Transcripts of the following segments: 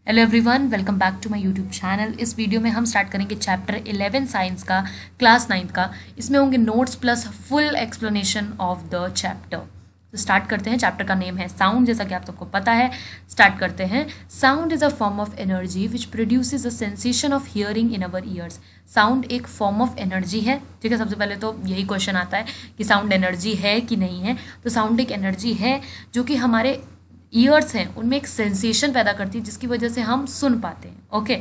Hello everyone, welcome back to my YouTube channel. इस video में हम स्टार्ट करेंगे चैप्टर 11 साइंस का, क्लास 9 का। इसमें होंगे notes plus full explanation of the chapter. तो स्टार्ट करते हैं। चैप्टर का नेम है साउंड, जैसा कि आप सबको पता है। स्टार्ट करते हैं। Sound is a form of energy which produces a sensation of hearing in our years. Sound एक फॉर्म ऑफ एनर्जी है, ठीक है। सबसे पहले तो यही क्वेश्चन आता है कि साउंड एनर्जी है कि नहीं है। तो साउंड एक एनर्जी है जो कि हमारे ईयर्स हैं उनमें एक सेंसेशन पैदा करती है जिसकी वजह से हम सुन पाते हैं। ओके,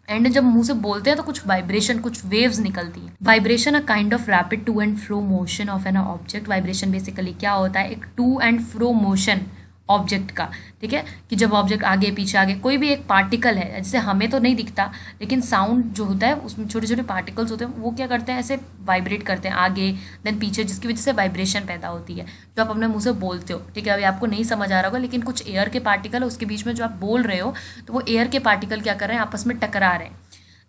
एंड जब मुंह से बोलते हैं तो कुछ वाइब्रेशन, कुछ वेव्स निकलती हैं। Vibration a kind of rapid to and fro motion of an object. Vibration basically क्या होता है? एक to and fro motion object का, ठीक है, कि जब ऑब्जेक्ट आगे पीछे आगे, कोई भी एक पार्टिकल है, जैसे हमें तो नहीं दिखता लेकिन साउंड जो होता है उसमें छोटे छोटे पार्टिकल्स होते हैं, वो क्या करते हैं, ऐसे वाइब्रेट करते हैं आगे देन पीछे, जिसकी वजह से वाइब्रेशन पैदा होती है जो आप अपने मुंह से बोलते हो। ठीक है, अभी आपको नहीं समझ आ रहा होगा लेकिन कुछ एयर के पार्टिकल है उसके बीच में जो आप बोल रहे हो, तो वो एयर के पार्टिकल क्या कर रहे हैं, आपस में टकरा रहे हैं।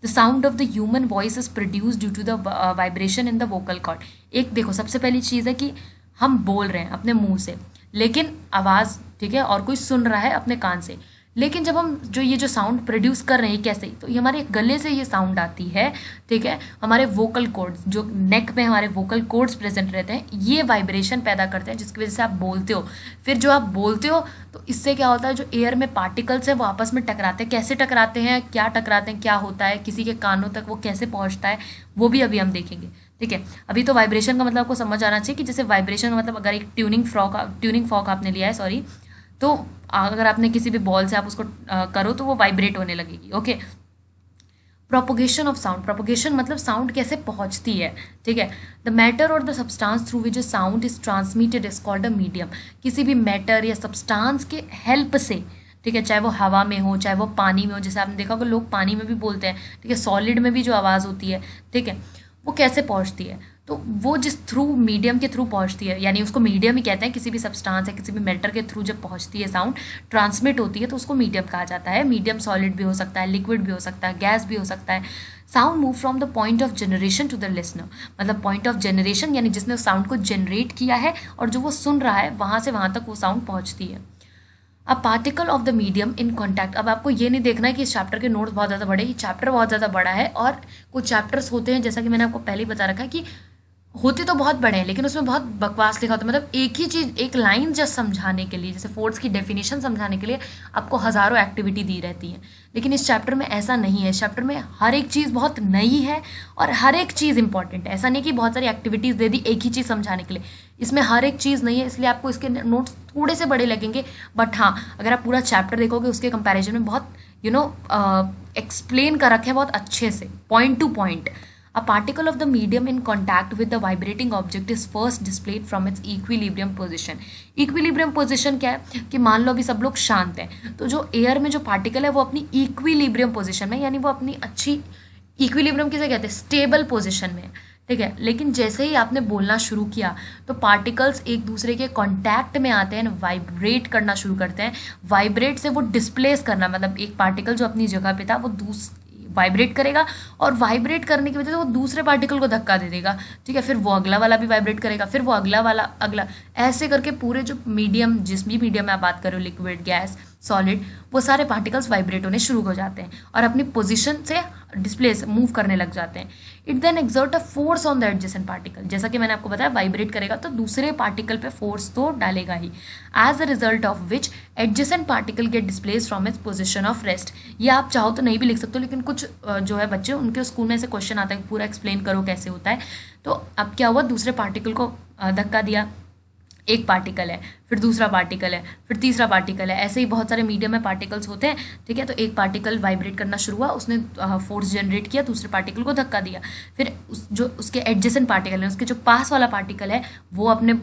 The sound of the human voice is produce due to the vibration in the vocal cord. एक देखो, सबसे पहली चीज़ है कि हम बोल रहे हैं अपने मुंह से, लेकिन आवाज़, ठीक है, और कोई सुन रहा है अपने कान से। लेकिन जब हम ये जो साउंड प्रोड्यूस कर रहे हैं, कैसे, तो ये हमारे गले से ये साउंड आती है, ठीक है। हमारे वोकल कॉर्ड्स, जो नेक में हमारे वोकल कॉर्ड्स प्रेजेंट रहते हैं, ये वाइब्रेशन पैदा करते हैं जिसकी वजह से आप बोलते हो। फिर जो आप बोलते हो तो इससे क्या होता है, जो एयर में पार्टिकल्स हैं वो आपस में टकराते हैं। कैसे टकराते हैं, क्या टकराते हैं, क्या होता है, किसी के कानों तक वो कैसे पहुंचता है, वो भी अभी हम देखेंगे। ठीक है, अभी तो वाइब्रेशन का मतलब आपको समझ आना चाहिए कि जैसे वाइब्रेशन का मतलब, अगर एक ट्यूनिंग फॉक आपने लिया है, सॉरी, तो अगर आपने किसी भी बॉल से आप उसको करो तो वो वाइब्रेट होने लगेगी। Okay, propagation of sound. Propagation मतलब साउंड कैसे पहुंचती है, ठीक है। द मैटर और the substance through which sound is transmitted is called a medium. किसी भी मैटर या सब्सटेंस के हेल्प से, ठीक है, चाहे वो हवा में हो चाहे वो पानी में हो, जैसे आपने देखा होगा लोग पानी में भी बोलते हैं, ठीक है, सॉलिड में भी जो आवाज़ होती है, ठीक है, वो कैसे पहुंचती है, तो वो जिस थ्रू, मीडियम के थ्रू पहुंचती है, यानी उसको मीडियम ही कहते हैं। किसी भी सब्सटेंस या किसी भी मैटर के थ्रू जब पहुंचती है साउंड, ट्रांसमिट होती है, तो उसको मीडियम कहा जाता है। मीडियम सॉलिड भी हो सकता है, लिक्विड भी हो सकता है, गैस भी हो सकता है। Sound move from the point of generation to the listener. मतलब पॉइंट ऑफ जनरेशन यानी जिसने उस साउंड को जनरेट किया है, और जो वो सुन रहा है वहाँ से वहाँ तक वो साउंड पहुँचती है। A particle of the medium in contact. अब आपको ये नहीं देखना है कि इस चैप्टर के नोट्स बहुत ज़्यादा बड़े, ये चैप्टर बहुत ज़्यादा बड़ा है, और कुछ चैप्टर्स होते हैं, जैसा कि मैंने आपको पहले ही बता रखा है, कि होते तो बहुत बड़े हैं लेकिन उसमें बहुत बकवास लिखा होता है। मतलब एक ही चीज़, एक लाइन जस्ट समझाने के लिए, जैसे फोर्स की डेफिनेशन समझाने के लिए आपको हज़ारों एक्टिविटी दी रहती हैं, लेकिन इस चैप्टर में ऐसा नहीं है। इस चैप्टर में हर एक चीज़ बहुत नई है और हर एक चीज़ इंपॉर्टेंट है। ऐसा नहीं कि बहुत सारी एक्टिविटीज़ दे दी एक ही चीज़ समझाने के लिए, इसमें हर एक चीज़ नहीं है, इसलिए आपको इसके नोट्स थोड़े से बड़े लगेंगे। बट हाँ, अगर आप पूरा चैप्टर देखोगे उसके कंपैरिजन में बहुत एक्सप्लेन कर रखे हैं बहुत अच्छे से, point two point. A particle of the medium in contact with the vibrating object is first displayed from its equilibrium position. Equilibrium position क्या है कि मान लो अभी सब लोग शांत हैं, तो जो एयर में जो पार्टिकल है वो अपनी इक्विलिब्रियम पोजिशन में, यानी वो अपनी अच्छी, इक्विलिब्रियम किसे कहते हैं, स्टेबल पोजिशन में, ठीक है। लेकिन जैसे ही आपने बोलना शुरू किया तो पार्टिकल्स एक दूसरे के कांटेक्ट में आते हैं, वाइब्रेट करना शुरू करते हैं। वाइब्रेट से वो डिस्प्लेस करना, मतलब एक पार्टिकल जो अपनी जगह पे था वो वाइब्रेट करेगा, और वाइब्रेट करने की वजह से वो दूसरे पार्टिकल को धक्का दे देगा, ठीक है। फिर वो अगला वाला भी वाइब्रेट करेगा, फिर वो अगला वाला अगला, ऐसे करके पूरे जो मीडियम, जिस भी मीडियम में आप बात करो, लिक्विड, गैस, सॉलिड, वो सारे पार्टिकल्स वाइब्रेट होने शुरू हो जाते हैं और अपनी पोजीशन से डिस्प्लेस मूव करने लग जाते हैं। It then exert a force on the adjacent particle. जैसा कि मैंने आपको बताया, वाइब्रेट करेगा तो दूसरे पार्टिकल पे फोर्स तो डालेगा ही, as a result of which adjacent particle get displace from its position of rest. ये आप चाहो तो नहीं भी लिख सकते हो, लेकिन कुछ जो है बच्चे, उनके स्कूल में ऐसे क्वेश्चन आता है पूरा एक्सप्लेन करो कैसे होता है। तो अब क्या हुआ, दूसरे पार्टिकल को धक्का दिया, एक पार्टिकल है, फिर दूसरा पार्टिकल है, फिर तीसरा पार्टिकल है, ऐसे ही बहुत सारे मीडियम में पार्टिकल्स होते हैं, ठीक है। तो एक पार्टिकल वाइब्रेट करना शुरू हुआ, उसने फोर्स जनरेट किया, दूसरे पार्टिकल को धक्का दिया, फिर जो उसके एडजेसेंट पार्टिकल है, उसके जो पास वाला पार्टिकल है, वो अपने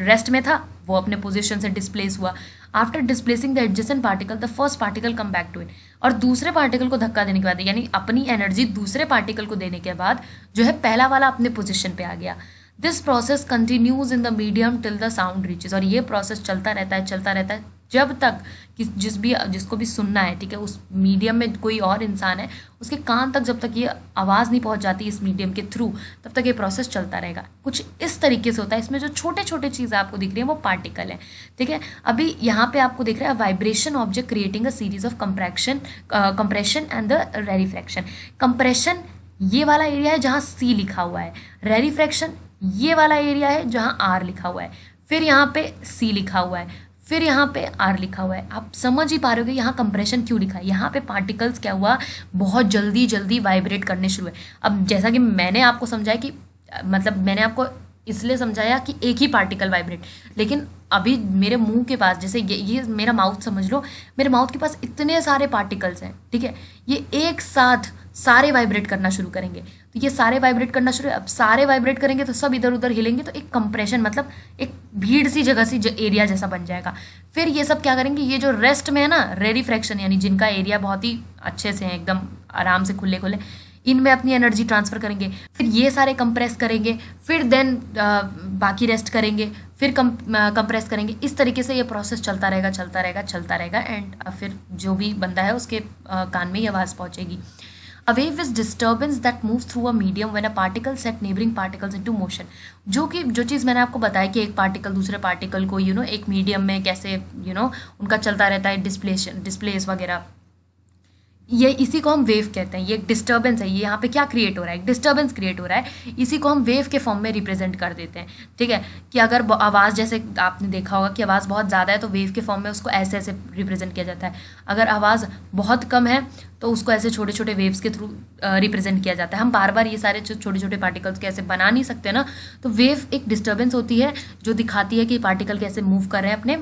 रेस्ट में था, वो अपने पोजिशन से डिस्प्लेस हुआ। After displacing the adjacent particle the first particle come back to it. और दूसरे पार्टिकल को धक्का देने के बाद, यानी अपनी एनर्जी दूसरे पार्टिकल को देने के बाद, जो है पहला वाला अपने पोजिशन पे आ गया। This process continues in the medium till the sound reaches. और ये प्रोसेस चलता रहता है, चलता रहता है, जब तक कि जिसको भी सुनना है, ठीक है, उस मीडियम में कोई और इंसान है, उसके कान तक जब तक ये आवाज़ नहीं पहुंच जाती इस मीडियम के थ्रू, तब तक ये प्रोसेस चलता रहेगा। कुछ इस तरीके से होता है। इसमें जो छोटे छोटे चीज़ें आपको दिख रही हैं वो पार्टिकल है, ठीक है। अभी यहाँ पे आपको दिख रहा है vibration object creating a series of compression and the rarefaction. Compression ये वाला एरिया है जहाँ C लिखा हुआ है, रेरिफ्रैक्शन ये वाला एरिया है जहाँ R लिखा हुआ है, फिर यहाँ पे C लिखा हुआ है, फिर यहाँ पे R लिखा हुआ है। आप समझ ही पा रहे हो कि यहाँ कंप्रेशन क्यों लिखा है। यहाँ पे पार्टिकल्स क्या हुआ, बहुत जल्दी जल्दी वाइब्रेट करने शुरू हुए। अब जैसा कि मैंने आपको समझाया कि मतलब मैंने आपको इसलिए समझाया कि एक ही पार्टिकल वाइब्रेट, लेकिन अभी मेरे मुंह के पास, जैसे ये मेरा माउथ समझ लो, मेरे माउथ के पास इतने सारे पार्टिकल्स हैं, ठीक है, ये एक साथ सारे वाइब्रेट करना शुरू करेंगे। तो ये सारे वाइब्रेट करना शुरू, अब सारे वाइब्रेट करेंगे तो सब इधर उधर हिलेंगे, तो एक कंप्रेशन मतलब एक भीड़ सी जगह सी एरिया जैसा बन जाएगा। फिर ये सब क्या करेंगे, ये जो रेस्ट में है ना, रेरिफ्रैक्शन यानी जिनका एरिया बहुत ही अच्छे से है, एकदम आराम से खुले खुले, इनमें अपनी एनर्जी ट्रांसफर करेंगे। फिर ये सारे कंप्रेस करेंगे, फिर देन बाकी रेस्ट करेंगे, फिर कंप्रेस करेंगे। इस तरीके से ये प्रोसेस चलता रहेगा चलता रहेगा चलता रहेगा, एंड फिर जो भी बंदा है उसके कान में ये आवाज़ पहुंचेगी। A wave is disturbance that moves through a medium when a particle set neighboring particles into motion। जो चीज़ मैंने आपको बताया कि एक पार्टिकल दूसरे पार्टिकल को एक मीडियम में कैसे उनका चलता रहता है, डिस्प्लेस वगैरह, ये इसी को हम वेव कहते हैं। ये एक डिस्टर्बेंस है, ये यहाँ पे क्या क्रिएट हो रहा है, एक डिस्टर्बेंस क्रिएट हो रहा है। इसी को हम वेव के फॉर्म में रिप्रेजेंट कर देते हैं, ठीक है। कि अगर आवाज़, जैसे आपने देखा होगा कि आवाज़ बहुत ज़्यादा है तो वेव के फॉर्म में उसको ऐसे ऐसे रिप्रेजेंट किया जाता है। अगर आवाज़ बहुत कम है तो उसको ऐसे छोटे छोटे वेव्स के थ्रू रिप्रेजेंट किया जाता है। हम बार बार ये सारे छोटे छोटे पार्टिकल्स के ऐसे बना नहीं सकते ना। तो वेव एक डिस्टर्बेंस होती है जो दिखाती है कि पार्टिकल कैसे मूव कर रहे हैं अपने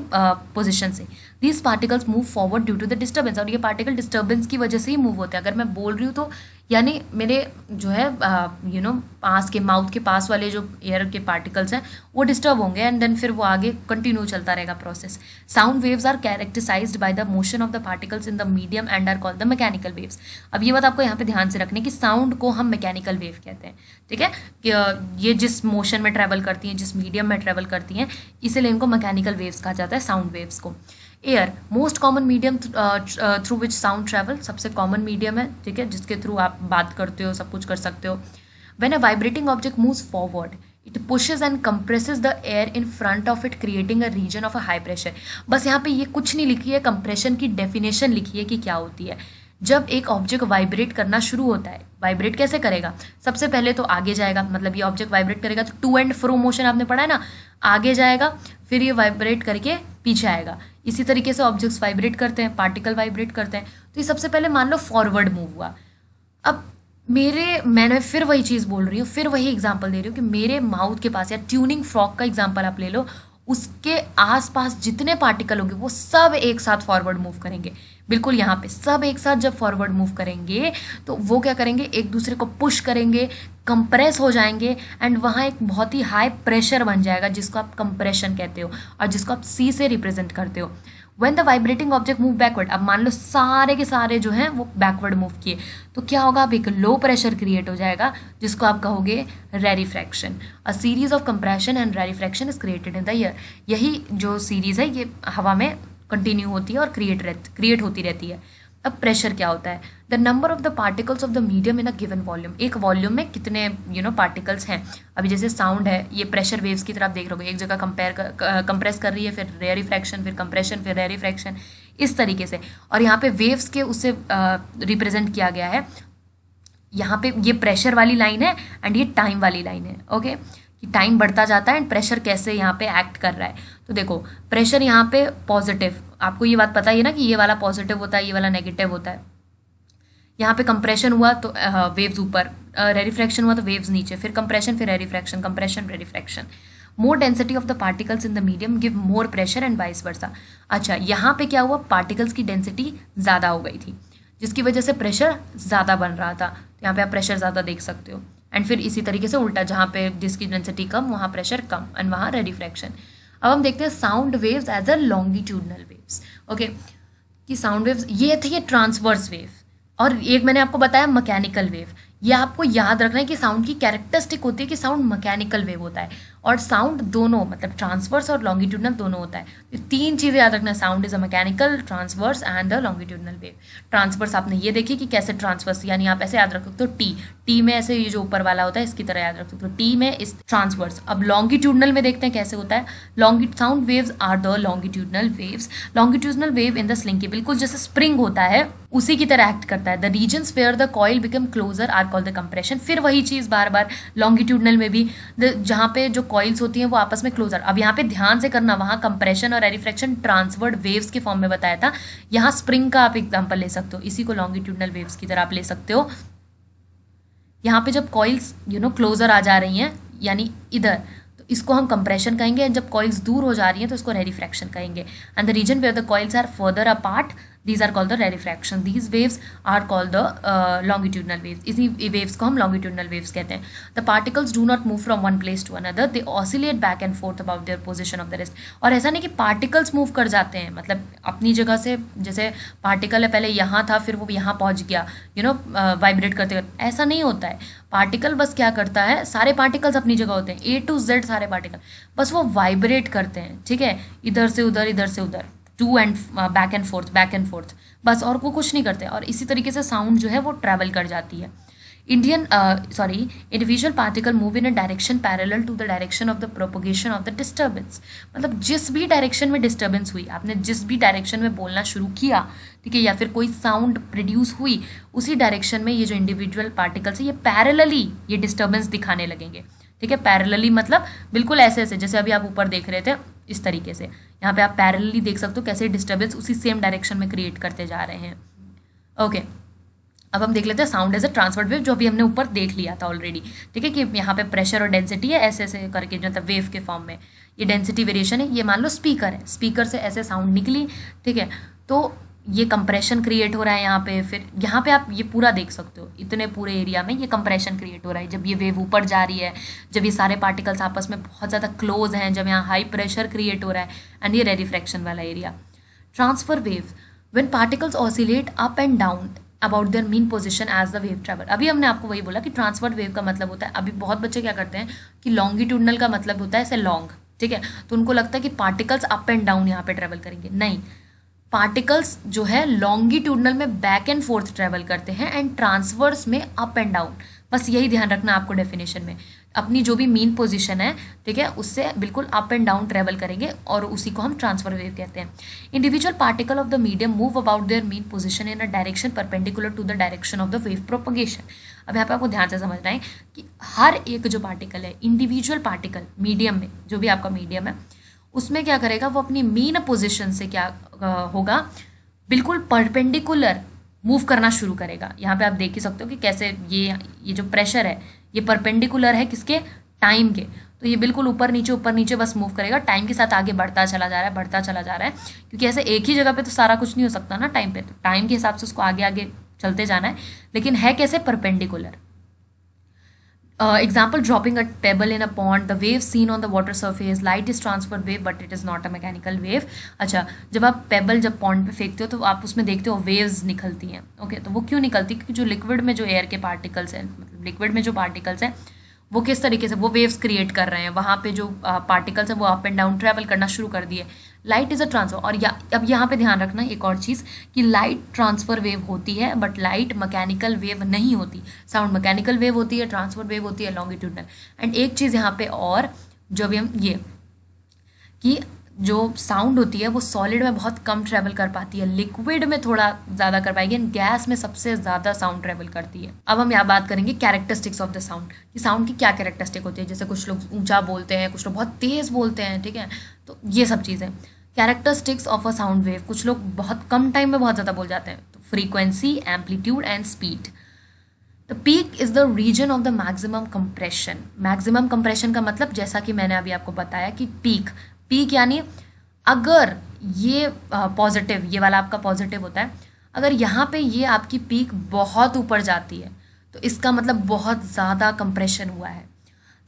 पोजिशन से। These particles move forward due to the disturbance, और ये पार्टिकल डिस्टर्बेंस की वजह से ही मूव होते हैं। अगर मैं बोल रही हूँ तो यानी मेरे जो है पास के माउथ के पास वाले जो एयर के पार्टिकल्स हैं वो डिस्टर्ब होंगे, एंड देन फिर वो आगे कंटिन्यू चलता रहेगा process. Sound waves are characterized by the motion of the particles in the medium and are called the mechanical waves. अब ये बात आपको यहाँ पे ध्यान से रखनी कि साउंड को हम मैकेनिकल वेव कहते हैं, ठीक है। कि ये जिस मोशन में ट्रैवल करती हैं, जिस मीडियम में ट्रैवल करती हैं, इसीलिए इनको मैकेनिकल वेव्स कहा जाता है, साउंड वेव्स को। Air most common medium through which sound travel, सबसे कॉमन मीडियम है, ठीक है, जिसके थ्रू आप बात करते हो, सब कुछ कर सकते हो। When a vibrating object moves forward it pushes and compresses the air in front of it creating a region of a high pressure. बस यहाँ पे ये कुछ नहीं लिखी है, कंप्रेशन की डेफिनेशन लिखी है कि क्या होती है। जब एक ऑब्जेक्ट वाइब्रेट करना शुरू होता है, वाइब्रेट कैसे करेगा, सबसे पहले तो आगे जाएगा, मतलब ये ऑब्जेक्ट वाइब्रेट करेगा तो टू एंड फ्रो मोशन आपने पढ़ा है ना, आगे जाएगा फिर ये वाइब्रेट करके पीछे आएगा। इसी तरीके से ऑब्जेक्ट्स वाइब्रेट करते हैं, पार्टिकल वाइब्रेट करते हैं। तो ये सबसे पहले मान लो फॉरवर्ड मूव हुआ। अब मैंने फिर वही चीज़ बोल रही हूँ, फिर वही एग्जांपल दे रही हूँ कि मेरे माउथ के पास, या ट्यूनिंग फ्रॉक का एग्जांपल आप ले लो, उसके आसपास जितने पार्टिकल होंगे वो सब एक साथ फॉरवर्ड मूव करेंगे। बिल्कुल यहाँ पे सब एक साथ जब फॉरवर्ड मूव करेंगे तो वो क्या करेंगे, एक दूसरे को पुश करेंगे, कंप्रेस हो जाएंगे, एंड वहाँ एक बहुत ही हाई प्रेशर बन जाएगा जिसको आप कंप्रेशन कहते हो और जिसको आप C से रिप्रेजेंट करते हो। When the vibrating object move backward, अब मान लो सारे के सारे जो हैं वो बैकवर्ड मूव किए तो क्या होगा, अब एक लो प्रेशर क्रिएट हो जाएगा जिसको आप कहोगे rarefaction. A series of compression and rarefaction is created in the air. यही जो सीरीज है ये हवा में कंटिन्यू होती है और क्रिएट होती रहती है। अब प्रेशर क्या होता है, the number of the particles of the medium in a given volume. एक वॉल्यूम में कितने पार्टिकल्स हैं। अभी जैसे साउंड है, ये प्रेशर वेव्स की तरह आप देख रहे हो, एक जगह कंप्रेस कर रही है, फिर रेरिफ्रैक्शन, फिर कंप्रेशन, फिर रेरिफ्रैक्शन, इस तरीके से। और यहाँ पे वेव्स के उससे रिप्रेजेंट किया गया है। यहाँ पे ये प्रेशर वाली लाइन है एंड ये टाइम वाली लाइन है, ओके, कि टाइम बढ़ता जाता है एंड प्रेशर कैसे यहाँ पे एक्ट कर रहा है। तो देखो प्रेशर यहाँ पे पॉजिटिव, आपको ये बात पता ही है ना कि ये वाला पॉजिटिव होता है, ये वाला नेगेटिव होता है। यहाँ पे कंप्रेशन हुआ तो वेव्स ऊपर, रेरिफ्रैक्शन हुआ तो वेव्स नीचे, फिर कंप्रेशन, फिर rarefaction, compression, rarefaction. More density of the particles in the medium give more pressure and vice versa. अच्छा, यहाँ पे क्या हुआ, पार्टिकल्स की डेंसिटी ज़्यादा हो गई थी जिसकी वजह से प्रेशर ज़्यादा बन रहा था। तो यहाँ पे आप प्रेशर ज़्यादा देख सकते हो। एंड फिर इसी तरीके से उल्टा, जहाँ पे जिसकी डेंसिटी कम वहाँ प्रेशर कम एंड वहाँ रेरिफ्रैक्शन। अब हम देखते हैं sound waves as a longitudinal waves, okay, कि साउंड वेव्स ये थे, ये ट्रांसवर्स वेव, और एक मैंने आपको बताया मैकेनिकल वेव। ये आपको याद रखना है कि साउंड की कैरेक्टरिस्टिक होती है कि साउंड मैकेनिकल वेव होता है और साउंड दोनों मतलब ट्रांसवर्स और लॉन्गिट्यूडनल दोनों होता है। तो तीन चीज़ें याद रखना, sound is a mechanical, transverse and the longitudinal wave. Transverse आपने ये देखी कि कैसे ट्रांसवर्स, यानी आप ऐसे याद रख सकते हो टी, टी में ऐसे ये जो ऊपर वाला होता है इसकी तरह याद रख सकते हो, टी में इस ट्रांसवर्स। अब लॉन्गिट्यूडनल में देखते हैं कैसे होता है। Sound waves are the longitudinal waves. Longitudinal wave in the slinky, बिल्कुल जैसे स्प्रिंग होता है उसी की तरह एक्ट करता है। The regions where the coil become closer are called the compression. फिर वही चीज़ बार बार लॉन्गिट्यूडनल में भी, जहाँ पे जो कॉइल्स होती हैं वो आपस में क्लोजर। अब यहाँ पे ध्यान से करना, वहाँ कंप्रेशन और रिफ्रैक्शन ट्रांसवर्ड वेव्स के फॉर्म में बताया था, यहाँ स्प्रिंग का आप एग्जाम्पल ले सकते हो, इसी को लॉन्गिट्यूडनल वेव्स की तरह आप ले सकते हो। यहाँ पे जब कॉइल्स क्लोजर आ जा रही हैं यानी इधर, तो इसको हम कंप्रेशन कहेंगे, जब कॉइल्स दूर हो जा रही हैं तो इसको रेरिफ्रैक्शन कहेंगे। And the region where the coils are further apart, these are called the rarefaction. These waves are called the longitudinal waves. इसी waves को हम longitudinal waves कहते हैं. The particles do not move from one place to another. They oscillate back and forth about their position of the rest. और ऐसा नहीं कि particles move कर जाते हैं, मतलब अपनी जगह से, जैसे particle है पहले यहाँ था फिर वो यहाँ पहुँच गया, वाइब्रेट करते करते, ऐसा नहीं होता है। पार्टिकल बस क्या करता है, सारे पार्टिकल्स अपनी जगह होते हैं, A to Z सारे पार्टिकल, बस वो वाइब्रेट करते हैं, ठीक है, इधर से उधर, to and back and forth, बस, और वो कुछ नहीं करते। और इसी तरीके से साउंड जो है वो ट्रैवल कर जाती है। Individual particle move in a direction parallel to the direction of the propagation of the disturbance. मतलब जिस भी डायरेक्शन में डिस्टर्बेंस हुई, आपने जिस भी डायरेक्शन में बोलना शुरू किया, ठीक है, या फिर कोई साउंड प्रोड्यूस हुई, उसी डायरेक्शन में ये जो इंडिविजुअल पार्टिकल्स है ये पैरेलली ये डिस्टर्बेंस दिखाने लगेंगे, ठीक है। पैरेलली मतलब बिल्कुल ऐसे ऐसे, जैसे अभी आप ऊपर देख रहे थे इस तरीके से, यहाँ पे आप पैरेलली देख सकते हो कैसे डिस्टर्बेंस उसी सेम डायरेक्शन में क्रिएट करते जा रहे हैं। ओके, अब हम देख लेते हैं साउंड एज अ ट्रांसवर्ड वेव, जो अभी हमने ऊपर देख लिया था ऑलरेडी, ठीक है, कि यहाँ पे प्रेशर और डेंसिटी है, ऐसे ऐसे करके मतलब वेव के फॉर्म में ये डेंसिटी वेरिएशन है। ये मान लो स्पीकर है, स्पीकर से ऐसे साउंड निकली, ठीक है, तो ये कंप्रेशन क्रिएट हो रहा है यहाँ पे। फिर यहाँ पे आप ये पूरा देख सकते हो, इतने पूरे एरिया में ये कंप्रेशन क्रिएट हो रहा है जब ये वेव ऊपर जा रही है, जब ये सारे पार्टिकल्स आपस में बहुत ज़्यादा क्लोज हैं, जब यहाँ हाई प्रेशर क्रिएट हो रहा है, एंड ये रेरिफ्रैक्शन वाला area. Transfer wave, when particles oscillate up and down about their mean position as the wave travel. अभी हमने आपको वही बोला कि ट्रांसफर वेव का मतलब होता है, अभी बहुत बच्चे क्या करते हैं कि लॉन्गिट्यूडनल का मतलब होता है ऐसे लॉन्ग, ठीक है, तो उनको लगता है कि पार्टिकल्स अप एंड डाउन यहाँ पे ट्रेवल करेंगे। नहीं, पार्टिकल्स जो है लॉन्गिट्यूडनल में बैक एंड फोर्थ ट्रेवल करते हैं एंड ट्रांसवर्स में अप एंड डाउन। बस यही ध्यान रखना आपको डेफिनेशन में, अपनी जो भी मीन पोजीशन है, ठीक है, उससे बिल्कुल अप एंड डाउन ट्रेवल करेंगे और उसी को हम ट्रांसफर वेव कहते हैं। Individual particle of the medium move about their mean position in a direction perpendicular to the direction of the wave propagation. अब यहाँ पे आपको ध्यान से समझना है कि हर एक जो पार्टिकल है, इंडिविजुअल पार्टिकल मीडियम में, जो भी आपका मीडियम है, उसमें क्या करेगा, वो अपनी मीन पोजीशन से क्या होगा, बिल्कुल परपेंडिकुलर मूव करना शुरू करेगा। यहाँ पे आप देख ही सकते हो कि कैसे ये जो प्रेशर है ये परपेंडिकुलर है किसके, टाइम के, तो ये बिल्कुल ऊपर नीचे बस मूव करेगा, टाइम के साथ आगे बढ़ता चला जा रहा है, क्योंकि ऐसे एक ही जगह पे तो सारा कुछ नहीं हो सकता ना टाइम पे, तो टाइम के हिसाब से उसको आगे आगे चलते जाना है, लेकिन है कैसे, perpendicular. Example, dropping a pebble in a pond, the wave seen on the water surface, light is transferred wave but it is not a mechanical wave। अच्छा, जब आप पेबल जब पॉन्ड पे फेंकते हो तो आप उसमें देखते हो वेव्स निकलती हैं, ओके, तो वो क्यों निकलती, क्योंकि जो लिक्विड में जो एयर के पार्टिकल्स हैं, मतलब लिक्विड में जो पार्टिकल्स हैं वो किस तरीके से वो वेव्स क्रिएट कर रहे हैं, वहाँ पे जो पार्टिकल्स हैं वो अप एंड डाउन ट्रैवल करना शुरू कर दिए। लाइट इज़ अ ट्रांसफर, और अब यहाँ पे ध्यान रखना एक और चीज़ कि लाइट ट्रांसफर वेव होती है बट लाइट मैकेनिकल वेव नहीं होती। साउंड मैकेनिकल वेव होती है, ट्रांसफर वेव होती है लॉन्गिट्यूडनल। एंड एक चीज़ यहाँ पे और, जो भी हम ये कि जो साउंड होती है वो सॉलिड में बहुत कम ट्रैवल कर पाती है, लिक्विड में थोड़ा ज़्यादा कर पाएगी, एंड गैस में सबसे ज़्यादा साउंड ट्रैवल करती है। अब हम यहाँ बात करेंगे कैरेक्टरिस्टिक्स ऑफ द साउंड, कि साउंड की क्या कैरेक्टरिस्टिक होती है। जैसे कुछ लोग ऊंचा बोलते हैं, कुछ लोग बहुत तेज़ बोलते हैं, ठीक है, तो ये सब चीज़ें characteristics of a sound wave. कुछ लोग बहुत कम टाइम में बहुत ज़्यादा बोल जाते हैं, तो frequency, amplitude and speed. The peak is the region of the maximum compression. Maximum compression का मतलब, जैसा कि मैंने अभी आपको बताया कि पीक यानी अगर ये पॉजिटिव, ये वाला आपका पॉजिटिव होता है, अगर यहाँ पे ये आपकी पीक बहुत ऊपर जाती है तो इसका मतलब बहुत ज़्यादा कंप्रेशन हुआ है।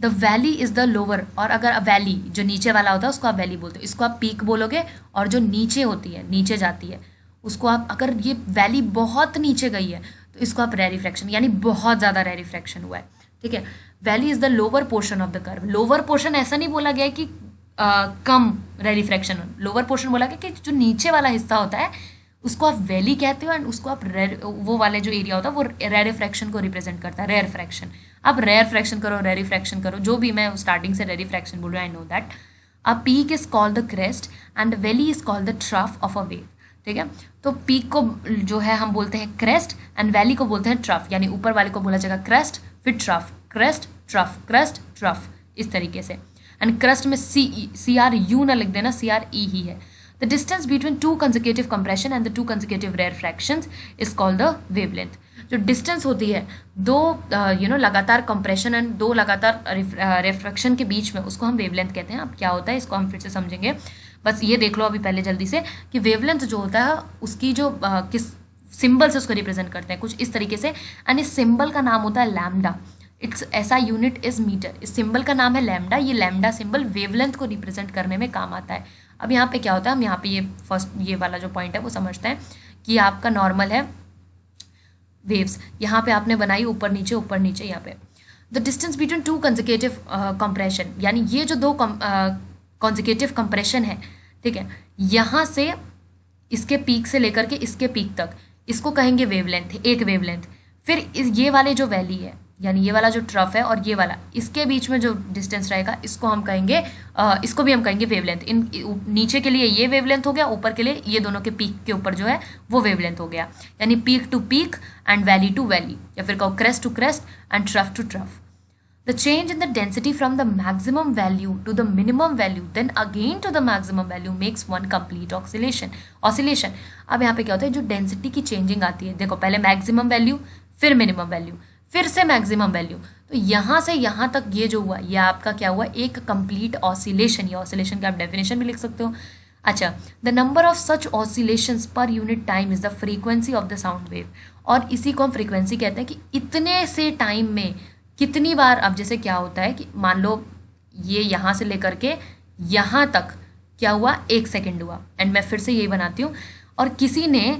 The valley is the lower, और अगर वैली जो नीचे वाला होता है उसको आप वैली बोलते हो, इसको आप पीक बोलोगे, और जो नीचे होती है, नीचे जाती है, उसको आप, अगर ये वैली बहुत नीचे गई है तो इसको आप रेरिफ्रैक्शन, यानी बहुत ज़्यादा रेरिफ्रैक्शन हुआ है, ठीक है। Valley is the lower portion of the curve. Lower portion ऐसा नहीं बोला गया है कि कम रेरिफ्रैक्शन, लोअर पोर्शन बोला गया कि जो नीचे वाला हिस्सा होता है उसको आप वैली कहते हो, एंड उसको आप वो वाले जो एरिया होता है वो रेरिफ्रैक्शन को रिप्रेजेंट करता है, रेयर फ्रैक्शन। आप रेयर फ्रैक्शन करो, रेरिफ्रैक्शन करो, जो भी, मैं स्टार्टिंग से रेरिफ्रैक्शन बोल रहा हूँ, I know that. A peak is called the crest and valley is called the trough of a wave, ठीक है। तो पीक को जो है हम बोलते हैं क्रेस्ट, एंड वैली को बोलते हैं ट्रफ, यानी ऊपर वाले को बोला जाएगा क्रेस्ट, फिर trough, crest trough, crest trough, इस तरीके से। एंड क्रेस्ट में CRU ना लिख देना, CRE ही है। The distance between two consecutive compression and the two consecutive rarefactions is called the wavelength. जो डिस्टेंस होती है दो लगातार कंप्रेशन एंड दो लगातार रिफ्रैक्शन के बीच में, उसको हम वेवलेंथ कहते हैं। अब क्या होता है इसको हम फिर से समझेंगे, बस ये देख लो अभी पहले जल्दी से कि वेवलेंथ जो होता है उसकी जो किस सिंबल से उसको रिप्रेजेंट करते हैं, कुछ इस तरीके से। एंड इस सिंबल का नाम होता है लैम्डा। इट्स ऐसा यूनिट इज मीटर। इस सिंबल का नाम है लैम्डा। ये लैम्डा सिंबल वेवलेंथ को रिप्रेजेंट करने में काम आता है। अब यहाँ पे क्या होता है, हम यहाँ पे ये फर्स्ट ये वाला जो पॉइंट है वो समझते हैं कि आपका नॉर्मल है वेव्स, यहाँ पे आपने बनाई ऊपर नीचे यहाँ पे। The distance between two consecutive compression, यानी ये जो दो कंसेक्यूटिव कंप्रेशन है, ठीक है, यहाँ से इसके पीक से लेकर के इसके पीक तक, इसको कहेंगे वेवलेंथ, एक वेवलेंथ। फिर ये वाले जो वैली है, यानी ये वाला जो ट्रफ है और ये वाला, इसके बीच में जो डिस्टेंस रहेगा इसको हम कहेंगे इसको भी हम कहेंगे वेवलेंथ। इन नीचे के लिए ये वेवलेंथ हो गया, ऊपर के लिए ये दोनों के पीक के ऊपर जो है वो वेवलेंथ हो गया, यानी peak to peak and valley to valley, या फिर कहो crest to crest and trough to trough. The change in the density from the maximum value to the minimum value, then again to the maximum value makes one complete oscillation. Oscillation. अब यहाँ पे क्या होता है, जो density की changing आती है, देखो पहले मैक्सिमम वैल्यू, फिर मिनिमम वैल्यू, फिर से मैक्सिमम वैल्यू, तो यहाँ से यहाँ तक ये जो हुआ, ये आपका क्या हुआ, एक कंप्लीट ऑसिलेशन। ये ऑसिलेशन का आप डेफिनेशन भी लिख सकते हो। अच्छा, the number of such oscillations पर unit time is the frequency of the sound wave. और इसी को हम फ्रीक्वेंसी कहते हैं कि इतने से टाइम में कितनी बार। अब जैसे क्या होता है कि मान लो ये यहाँ से लेकर के यहाँ तक क्या हुआ, 1 सेकेंड हुआ, एंड मैं फिर से यही बनाती हूँ, और किसी ने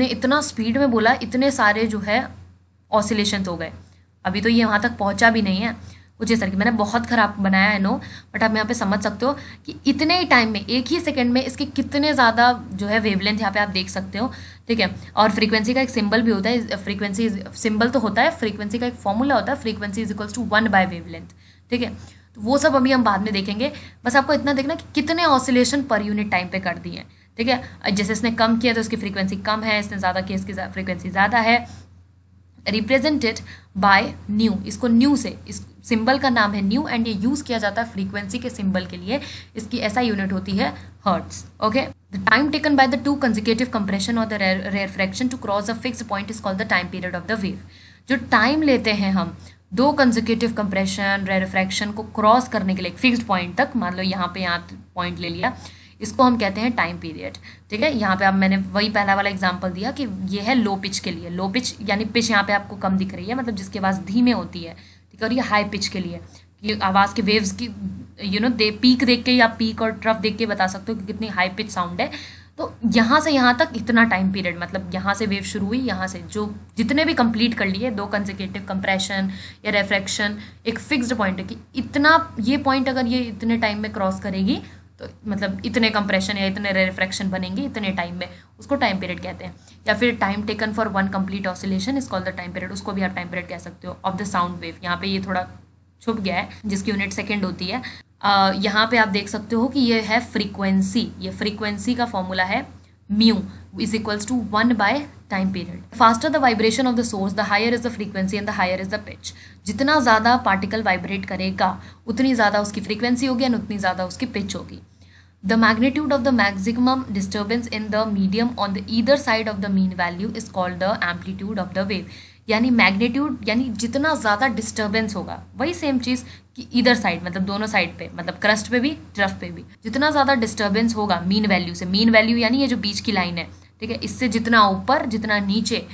इतना स्पीड में बोला, इतने सारे जो है ऑसिलेशन हो गए। अभी तो ये वहाँ तक पहुँचा भी नहीं है, कुछ इस तरह की। मैंने बहुत ख़राब बनाया है नो, बट आप यहाँ पे समझ सकते हो कि इतने ही टाइम में, एक ही सेकंड में इसके कितने ज़्यादा जो है वेवलेंथ यहाँ पे आप देख सकते हो, ठीक है। और फ्रीक्वेंसी का एक सिंबल भी होता है, फ्रीक्वेंसी सिंबल तो होता है, फ्रीक्वेंसी का एक फॉर्मूला होता है, फ्रीक्वेंसी इज इक्वल्स टू 1/वेवलेंथ, ठीक है। तो वो सब अभी हम बाद में देखेंगे, बस आपको इतना देखना कि कितने ऑसिलेशन पर यूनिट टाइम पे कर दिए हैं, ठीक है। जैसे इसने कम किया तो इसकी फ्रीक्वेंसी कम है, इसने ज़्यादा किया इसकी फ्रीक्वेंसी ज़्यादा है। रिप्रेजेंटेड बाय न्यू, इसको न्यू से, इस सिंबल का नाम है न्यू, एंड ये यूज किया जाता है फ्रीक्वेंसी के सिंबल के लिए। इसकी ऐसा यूनिट होती है hertz, okay. The time taken by the two consecutive compression और the rarefaction to cross a fixed point is called the time period of the wave. जो टाइम लेते हैं हम दो कंसेक्यूटिव कंप्रेशन रेयरफ्रैक्शन को क्रॉस करने के लिए, एक फिक्स्ड पॉइंट तक, मान लो यहाँ पॉइंट ले लिया, इसको हम कहते हैं टाइम पीरियड, ठीक है। यहाँ पे अब मैंने वही पहला वाला एग्जांपल दिया कि ये है लो पिच के लिए। लो पिच यानी पिच यहाँ पे आपको कम दिख रही है, मतलब जिसकी आवाज़ धीमे होती है, ठीक है। और ये हाई पिच के लिए, कि आवाज़ के वेव्स की पीक देख के या पीक और ट्रफ देख के बता सकते हो कि कितनी हाई पिच साउंड है। तो यहाँ से यहाँ तक इतना टाइम पीरियड, मतलब यहाँ से वेव शुरू हुई, यहाँ से जो जितने भी कंप्लीट कर लिए, दो कंसेक्यूटिव कंप्रेशन या रेफ्रैक्शन, एक फिक्स्ड पॉइंट है कि इतना, ये पॉइंट अगर ये इतने टाइम में क्रॉस करेगी तो मतलब इतने कंप्रेशन या इतने रिफ्रैक्शन बनेंगे इतने टाइम में, उसको टाइम पीरियड कहते हैं। या फिर time taken for one complete oscillation is called the time period, उसको भी आप टाइम पीरियड कह सकते हो ऑफ द साउंड वेव। यहाँ पे ये थोड़ा छुप गया है, जिसकी यूनिट सेकेंड होती है। यहाँ पे आप देख सकते हो कि ये है फ्रीक्वेंसी, ये फ्रीक्वेंसी का फॉर्मूला है म्यू इज इक्वल्स टू 1/टाइम period. Faster the vibration of the source the higher is the frequency and the higher is the pitch. जितना ज़्यादा पार्टिकल वाइब्रेट करेगा उतनी ज़्यादा उसकी फ्रीक्वेंसी होगी एंड उतनी ज़्यादा उसकी पिच होगी। The magnitude of the maximum disturbance in the medium on the either side of the mean value is called the amplitude of the wave। यानी मैग्नीट्यूड यानी जितना ज़्यादा डिस्टर्बेंस होगा, वही सेम चीज़ कि इधर साइड मतलब दोनों साइड पे, मतलब क्रस्ट पे भी ट्रफ पे भी जितना ज़्यादा डिस्टर्बेंस होगा मीन वैल्यू से, मीन वैल्यू यानी ये जो बीच की लाइन है, ठीक है, इससे जितना ऊपर जितना नीचे,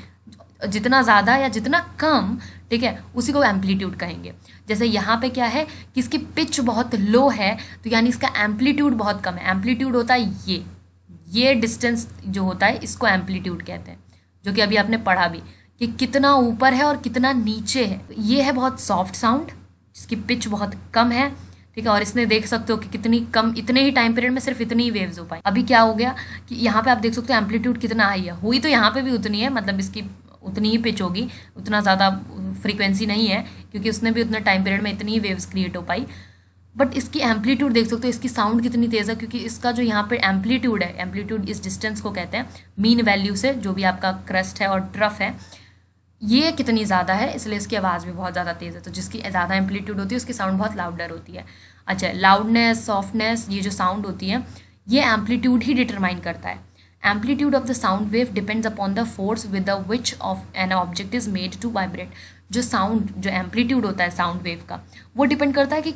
जितना ज़्यादा या जितना कम, ठीक है, उसी को एम्पलीट्यूड कहेंगे। जैसे यहाँ पे क्या है कि इसकी पिच बहुत लो है, तो यानी इसका एम्पलीट्यूड बहुत कम है। एम्पलीट्यूड होता है ये डिस्टेंस जो होता है इसको एम्पलीट्यूड कहते हैं। जो कि अभी आपने पढ़ा भी कि कितना ऊपर है और कितना नीचे है। ये है बहुत सॉफ्ट साउंड जिसकी पिच बहुत कम है, ठीक है, और इसने देख सकते हो कि कितनी कम, इतने ही टाइम पीरियड में सिर्फ इतनी ही वेव्स हो पाई। अभी क्या हो गया कि यहाँ पे आप देख सकते हो एम्पलीट्यूड कितना हाई है, हुई तो यहाँ पे भी उतनी है, मतलब इसकी उतनी ही पिच होगी, उतना ज़्यादा फ्रीक्वेंसी नहीं है क्योंकि उसने भी उतने टाइम पीरियड में इतनी ही वेव्स क्रिएट हो पाई। बट इसकी एम्पलीट्यूड देख सकते हो, इसकी साउंड कितनी तेज़ है, क्योंकि इसका जो यहाँ पे एम्पलीट्यूड है, एम्पलीट्यूड इस डिस्टेंस को कहते हैं मीन वैल्यू से, जो भी आपका क्रस्ट है और ट्रफ है, ये कितनी ज़्यादा है, इसलिए इसकी आवाज़ भी बहुत ज़्यादा तेज़ है। तो जिसकी ज़्यादा एम्पलीट्यूड होती है उसकी साउंड बहुत लाउडर होती है। अच्छा, लाउडनेस, सॉफ्टनेस, ये जो साउंड होती है ये एम्पलीट्यूड ही डिटरमाइन करता है। Amplitude of the sound wave depends upon the force with the which of an object is made to vibrate. जो साउंड, जो एम्पलीट्यूड होता है साउंड वेव का, वो डिपेंड करता है कि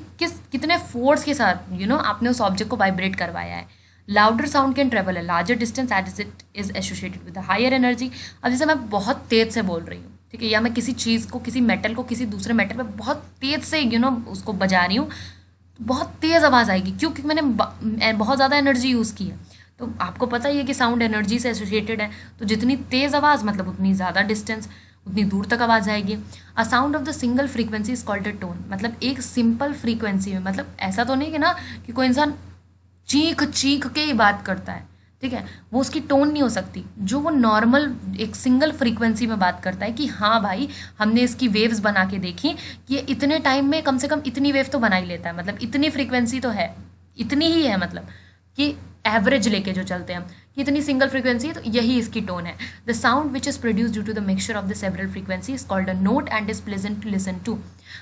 कितने फोर्स के साथ आपने उस ऑब्जेक्ट को वाइब्रेट करवाया है। Louder sound can travel a larger distance as it is associated with higher energy. अब जैसे मैं बहुत तेज से बोल रही हूँ, ठीक है, या मैं किसी चीज़ को, किसी मेटल को किसी दूसरे मेटल पे बहुत तेज से उसको बजा रही हूँ, बहुत तेज़ आवाज़ आएगी क्योंकि मैंने बहुत ज़्यादा एनर्जी यूज़ की है। तो आपको पता ही है कि साउंड एनर्जी से एसोसिएटेड है, तो जितनी तेज़ आवाज़ मतलब उतनी ज़्यादा डिस्टेंस, उतनी दूर तक आवाज़ आएगी। A sound of the single frequency is called a tone. मतलब एक सिंपल फ्रीक्वेंसी में, मतलब ऐसा तो नहीं कि ना कि कोई इंसान चीख चीख के ही बात करता है, ठीक है, वो उसकी टोन नहीं हो सकती। जो वो नॉर्मल एक सिंगल फ्रीक्वेंसी में बात करता है कि हाँ भाई हमने इसकी वेव्स बना के देखी कि ये इतने टाइम में कम से कम इतनी वेव तो बना ही लेता है, मतलब इतनी फ्रीक्वेंसी तो है, इतनी ही है, मतलब कि एवरेज लेके जो चलते हैं हम कि इतनी सिंगल फ्रीक्वेंसी, तो यही इसकी टोन है। The sound which is produce due to the mixture of the several frequency is called a note and is pleasant to listen to.